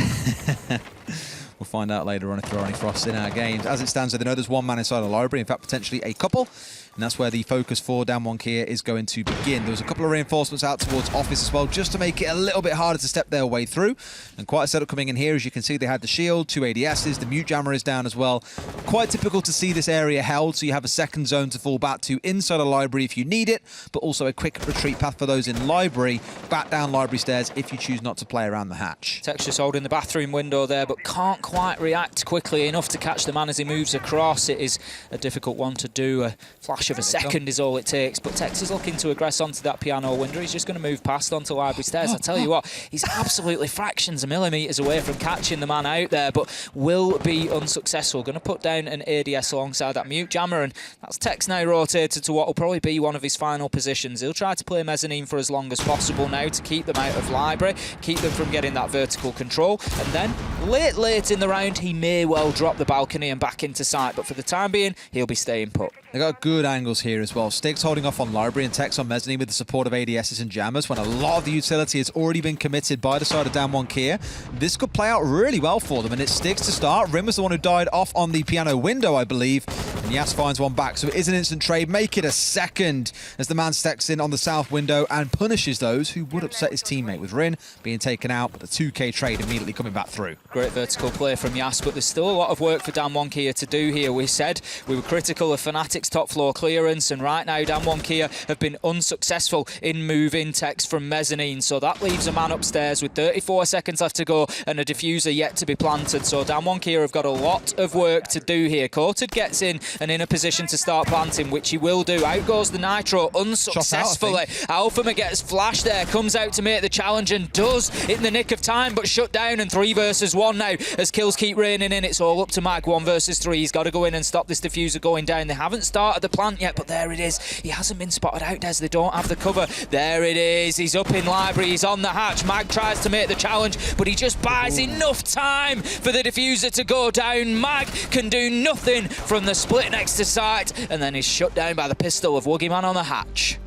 We'll find out later on if there are any Frosts in our games. As it stands, they know there's one man inside the library, in fact, potentially a couple. And that's where the focus for Damwon Kia is going to begin. There was a couple of reinforcements out towards office as well, just to make it a little bit harder to step their way through. And quite a setup coming in here. As you can see, they had the shield, 2 ADSs, the mute jammer is down as well. Quite typical to see this area held, so you have a second zone to fall back to inside a library if you need it, but also a quick retreat path for those in library, back down library stairs if you choose not to play around the hatch. Texas holding the bathroom window there, but can't quite react quickly enough to catch the man as he moves across. It is a difficult one to do. A flash of a second is all it takes, but Tex is looking to aggress onto that piano window. He's just going to move past onto library stairs. I tell you what, he's absolutely fractions of millimetres away from catching the man out there, but will be unsuccessful. Going to put down an ADS alongside that mute jammer, and that's Tex now rotated to what will probably be one of his final positions. He'll try to play mezzanine for as long as possible now to keep them out of library, keep them from getting that vertical control, and then late in the round he may well drop the balcony and back into sight, but for the time being he'll be staying put. They got good angles here as well. Stig's holding off on library and Tex on mezzanine with the support of ADSs and jammers when a lot of the utility has already been committed by the side of Damwon Kia. This could play out really well for them, and it's Stig's to start. Rim was the one who died off on the piano window, I believe, and Yas finds one back, so it is an instant trade. Make it a second as the man stacks in on the south window and punishes those who would upset his teammate, with Rin being taken out, but the 2K trade immediately coming back through. Great vertical play from Yas, but there's still a lot of work for Damwon Kia to do here. We said we were critical of FNATIC's Fnatic's top floor clearance, and right now Damwon Kia have been unsuccessful in moving Tex from mezzanine, so that leaves a man upstairs with 34 seconds left to go and a diffuser yet to be planted. So Damwon Kia have got a lot of work to do here. Coated gets in and in a position to start planting, which he will do. Out goes the Nitro unsuccessfully. Alphama gets flashed there, comes out to make the challenge and does in the nick of time, but shut down, and 3 versus 1 now as kills keep raining in. It's all up to Mag, 1 versus 3. He's got to go in and stop this diffuser going down. They haven't started the plant yet, but there it is. He hasn't been spotted out, Des. They don't have the cover. There it is. He's up in library. He's on the hatch. Mag tries to make the challenge, but he just buys enough time for the diffuser to go down. Mag can do nothing from the split next to site, and then he's shut down by the pistol of Woogieman on the hatch.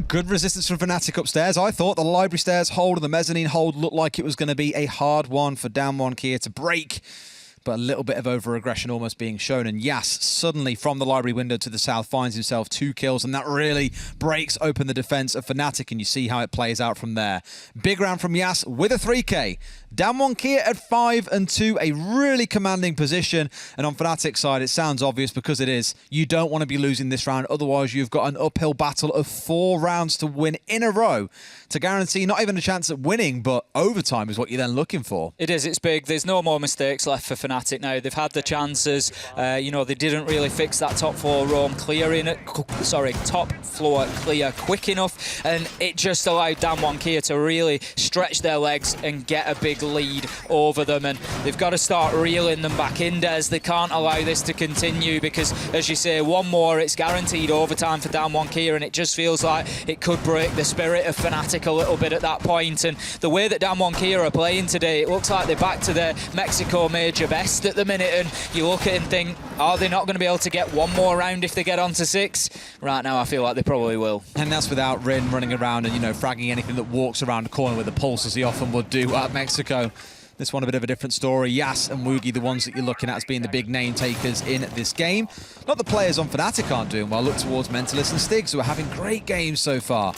Good resistance from FNATIC upstairs. I thought the library stairs hold and the mezzanine hold looked like it was going to be a hard one for Damwon Kia to break, but a little bit of over-aggression almost being shown. And Yas suddenly from the library window to the south finds himself 2 kills, and that really breaks open the defense of FNATIC, and you see how it plays out from there. Big round from Yas with a 3K. Damwon Kia at 5 and 2, a really commanding position. And on FNATIC's side, it sounds obvious because it is. You don't want to be losing this round, otherwise you've got an uphill battle of 4 rounds to win in a row to guarantee not even a chance at winning, but overtime is what you're then looking for. It is, it's big. There's no more mistakes left for FNATIC now. They've had the chances. You know, they didn't really fix that top floor roam top floor clear quick enough, and it just allowed Damwon Kia to really stretch their legs and get a big lead over them, and they've got to start reeling them back in, Des. They can't allow this to continue because, as you say, one more, it's guaranteed overtime for Damwon Kia, and it just feels like it could break the spirit of FNATIC a little bit at that point. And the way that Damwon Kia are playing today, it looks like they're back to their Mexico major best at the minute, and you look at it and think, are they not going to be able to get one more round if they get on to 6? Right now I feel like they probably will. And that's without Rin running around and, you know, fragging anything that walks around the corner with a pulse, as he often would do at Mexico. This one a bit of a different story. Yas and Woogie, the ones that you're looking at as being the big name takers in this game. Not the players on FNATIC aren't doing well. Look towards Mentalist and Stigs, who are having great games so far.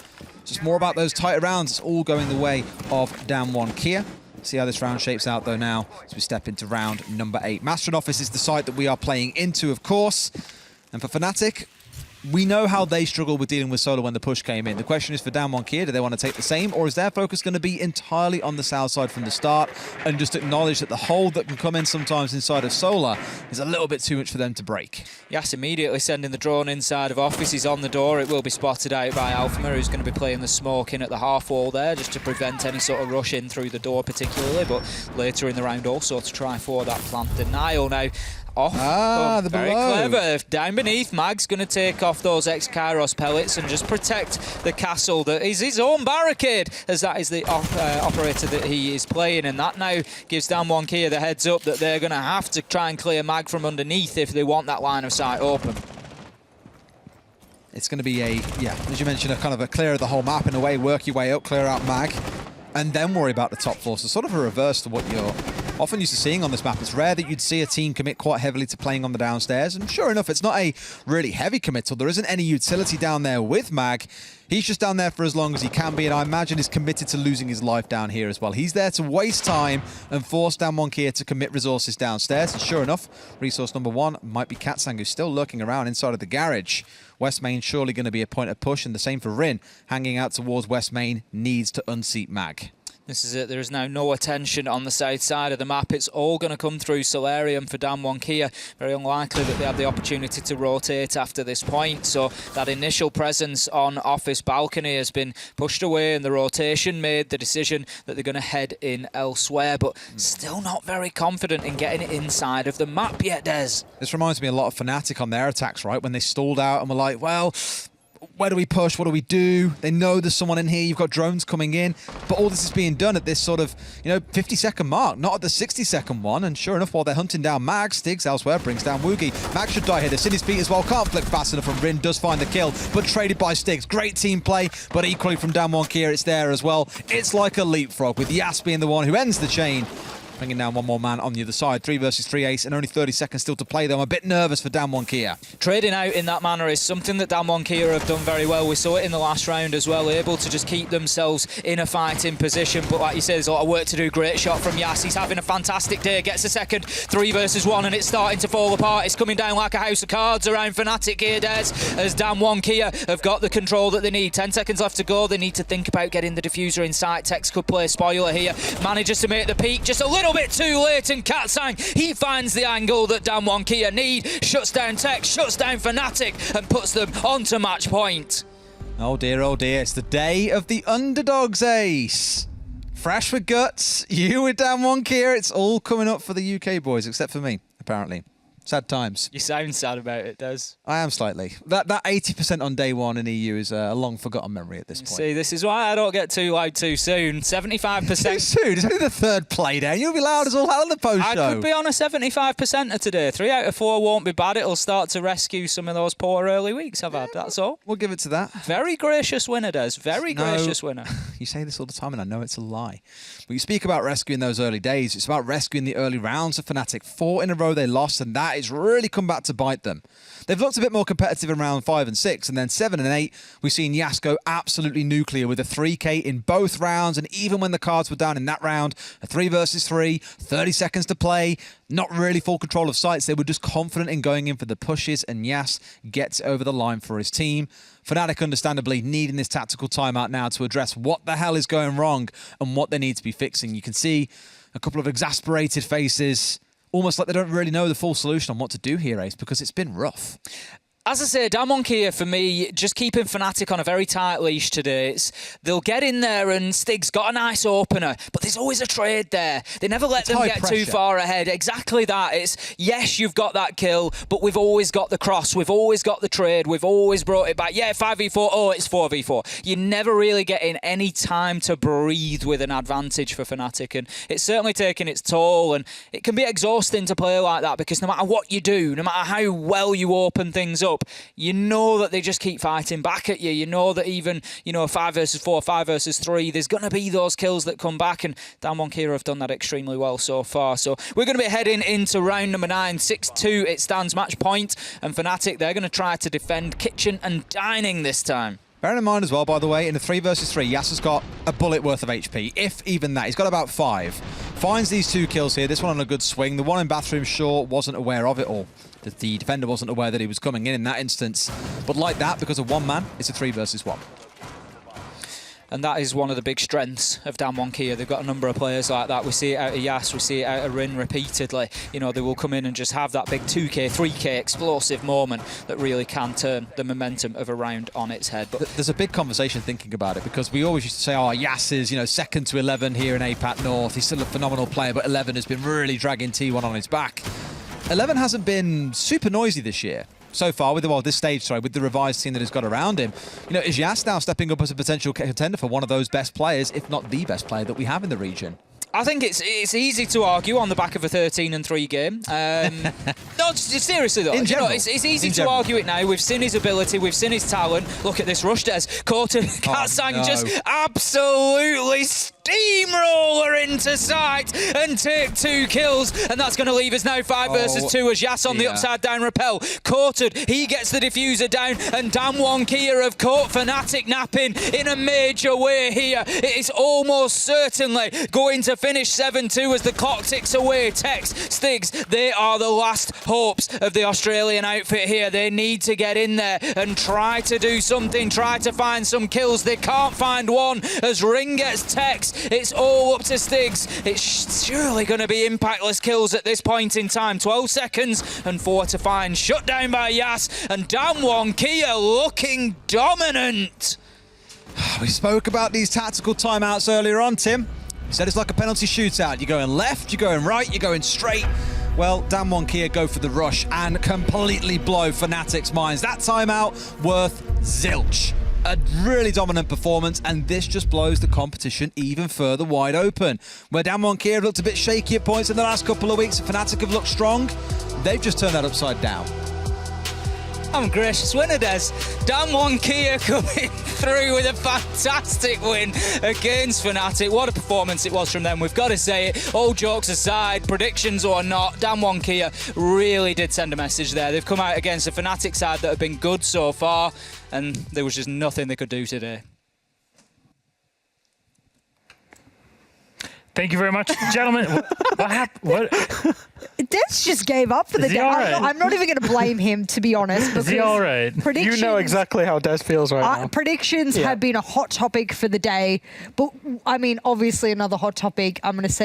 Just more about those tighter rounds. It's all going the way of Damwon Kia. See how this round shapes out, though, now as we step into round number 8. Master and Office is the site that we are playing into, of course. And for FNATIC, we know how they struggled with dealing with Solar when the push came in. The question is for Damwon Kia, do they want to take the same, or is their focus going to be entirely on the south side from the start and just acknowledge that the hold that can come in sometimes inside of Solar is a little bit too much for them to break? Yes, immediately sending the drone inside of Office. He's on the door. It will be spotted out by Alphama, who's going to be playing the smoke in at the half wall there just to prevent any sort of rush in through the door particularly, but later in the round also to try for that plant denial now. Off. The very below. clever. Down beneath, Mag's going to take off those ex-Kairos pellets and just protect the castle that is his own barricade, as that is the operator that he is playing, and that now gives Damwon Kia the heads up that they're going to have to try and clear Mag from underneath if they want that line of sight open. It's going to be as you mentioned, a kind of a clear of the whole map in a way, work your way up, clear out Mag, and then worry about the top floor. So sort of a reverse to what you're often used to seeing on this map. It's rare that you'd see a team commit quite heavily to playing on the downstairs, and sure enough, it's not a really heavy committal. There isn't any utility down there with Mag. He's just down there for as long as he can be, and I imagine is committed to losing his life down here as well. He's there to waste time and force Damwon Kia to commit resources downstairs, and sure enough, resource number 1 might be Katsang, who's still lurking around inside of the garage. West Main surely going to be a point of push, and the same for Rin, hanging out towards West Main, needs to unseat Mag. This is it. There is now no attention on the south side of the map. It's all going to come through Solarium for Damwon Kia. Very unlikely that they have the opportunity to rotate after this point. So that initial presence on Office balcony has been pushed away, and the rotation made the decision that they're going to head in elsewhere, but still not very confident in getting it inside of the map yet, Des. This reminds me a lot of FNATIC on their attacks, right? When they stalled out and were like, well, where do we push? What do we do? They know there's someone in here. You've got drones coming in. But all this is being done at this sort of, 50-second mark, not at the 60-second one. And sure enough, while they're hunting down Mag, Stigs elsewhere brings down Woogie. Mag should die here. They're in his feet as well. Can't flick fast enough from Rin. Does find the kill, but traded by Stigs. Great team play, but equally from Damwon Kia, it's there as well. It's like a leapfrog, with Yas being the one who ends the chain. bringing down one more man on the other side. 3 versus 3 ace and only 30 seconds still to play, though. I'm a bit nervous for Damwon Kia. Trading out in that manner is something that Damwon Kia have done very well. We saw it in the last round as well, able to just keep themselves in a fighting position. But like you said, there's a lot of work to do. Great shot from Yas. He's having a fantastic day. Gets a second. 3 versus 1, and it's starting to fall apart. It's coming down like a house of cards around FNATIC here, Des, as Damwon Kia have got the control that they need. 10 seconds left to go. They need to think about getting the diffuser in sight. Tex could play spoiler here. Manages to make the peak just a little bit too late, and Katsang, he finds the angle that Damwon Kia need. Shuts down Tex, shuts down FNATIC, and puts them onto match point. Oh dear, it's the day of the underdogs, Ace. Fresh with guts, you with Damwon Kia. It's all coming up for the UK boys, except for me, apparently. Sad times. You sound sad about it, Des. I am slightly. That 80% on day one in EU is a long forgotten memory at this point. See, this is why I don't get too loud too soon. 75%. Too soon? It's only the third play day. You'll be loud as all hell on the post show. I could be on a 75% today. 3 out of 4 won't be bad. It'll start to rescue some of those poor early weeks I've had. That's all. We'll give it to that. Very gracious winner, Des. Very gracious winner. You say this all the time, and I know it's a lie. But you speak about rescuing those early days. It's about rescuing the early rounds of FNATIC. 4 in a row they lost, and that is really come back to bite them. They've looked a bit more competitive in round 5 and 6, and then 7 and 8, we've seen Yas go absolutely nuclear with a 3K in both rounds, and even when the cards were down in that round, a 3 versus 3, 30 seconds to play, not really full control of sights. They were just confident in going in for the pushes, and Yas gets over the line for his team. FNATIC understandably needing this tactical timeout now to address what the hell is going wrong and what they need to be fixing. You can see a couple of exasperated faces, almost like they don't really know the full solution on what to do here, Ace, because it's been rough. As I say, Damwon Kia, for me, just keeping FNATIC on a very tight leash today. They'll get in there, and Stig's got a nice opener, but there's always a trade there. They never let them get too far ahead. Exactly that. It's, yes, you've got that kill, but we've always got the cross. We've always got the trade. We've always brought it back. Yeah, 5v4. Oh, it's 4v4. You're never really getting any time to breathe with an advantage for FNATIC, and it's certainly taking its toll, and it can be exhausting to play like that because no matter what you do, no matter how well you open things up, you know that they just keep fighting back at you. You know that even, 5 versus 4, 5 versus 3, there's going to be those kills that come back, and Damwon Kia have done that extremely well so far. So we're going to be heading into round number 9, 6-2. It stands match point, and FNATIC, they're going to try to defend kitchen and dining this time. Bearing in mind as well, by the way, in a 3 versus 3, Yas has got a bullet worth of HP, if even that. He's got about 5. Finds these 2 kills here. This one on a good swing. The one in bathroom, sure, wasn't aware of it all. The defender wasn't aware that he was coming in that instance. But like that, because of one man, it's a 3 versus 1. And that is one of the big strengths of Damwon Kia. They've got a number of players like that. We see it out of Yas, we see it out of Rin repeatedly. They will come in and just have that big 2K, 3K explosive moment that really can turn the momentum of a round on its head. But there's a big conversation thinking about it, because we always used to say, oh, Yas is, second to 11 here in APAC North. He's still a phenomenal player, but 11 has been really dragging T1 on his back. 11 hasn't been super noisy this year. So far, with the revised team that he's got around him. Is Yas now stepping up as a potential contender for one of those best players, if not the best player that we have in the region? I think it's easy to argue on the back of a 13-3 game. No, seriously though, it's easy to argue it now. We've seen his ability, we've seen his talent. Look at this rush, Des. Katsang just absolutely steamroller into sight and take 2 kills, and that's going to leave us now 5 versus 2 as Yas on the upside down rappel. Courted, he gets the diffuser down, and Damwon Kia have caught FNATIC napping in a major way here. It is almost certainly going to finish 7-2 as the clock ticks away. Tex, Stigs, they are the last hopes of the Australian outfit here. They need to get in there and try to do something, try to find some kills. They can't find one as Ring gets Tex. It's all up to Stigs. It's surely going to be impactless kills at this point in time. 12 seconds and 4 to find. Shut down by Yas, and Damwon Kia looking dominant. We spoke about these tactical timeouts earlier on, Tim. You said it's like a penalty shootout. You're going left, you're going right, you're going straight. Well, Damwon Kia go for the rush and completely blow FNATIC's minds. That timeout worth zilch. A really dominant performance, and this just blows the competition even further wide open. Where Damwon Kia have looked a bit shaky at points in the last couple of weeks, and FNATIC have looked strong, they've just turned that upside down. I'm a gracious winner, Des. Damwon Kia coming through with a fantastic win against FNATIC. What a performance it was from them, we've got to say it. All jokes aside, predictions or not, Damwon Kia really did send a message there. They've come out against a FNATIC side that have been good so far, and there was just nothing they could do today. Thank you very much, gentlemen. What happened? What? Des just gave up for the Is he day. all right? I'm not even going to blame him, to be honest. Is he because all right? Predictions, You know exactly how Des feels right now. predictions Yeah. have been a hot topic for the day. But, I mean, obviously another hot topic. I'm going to segue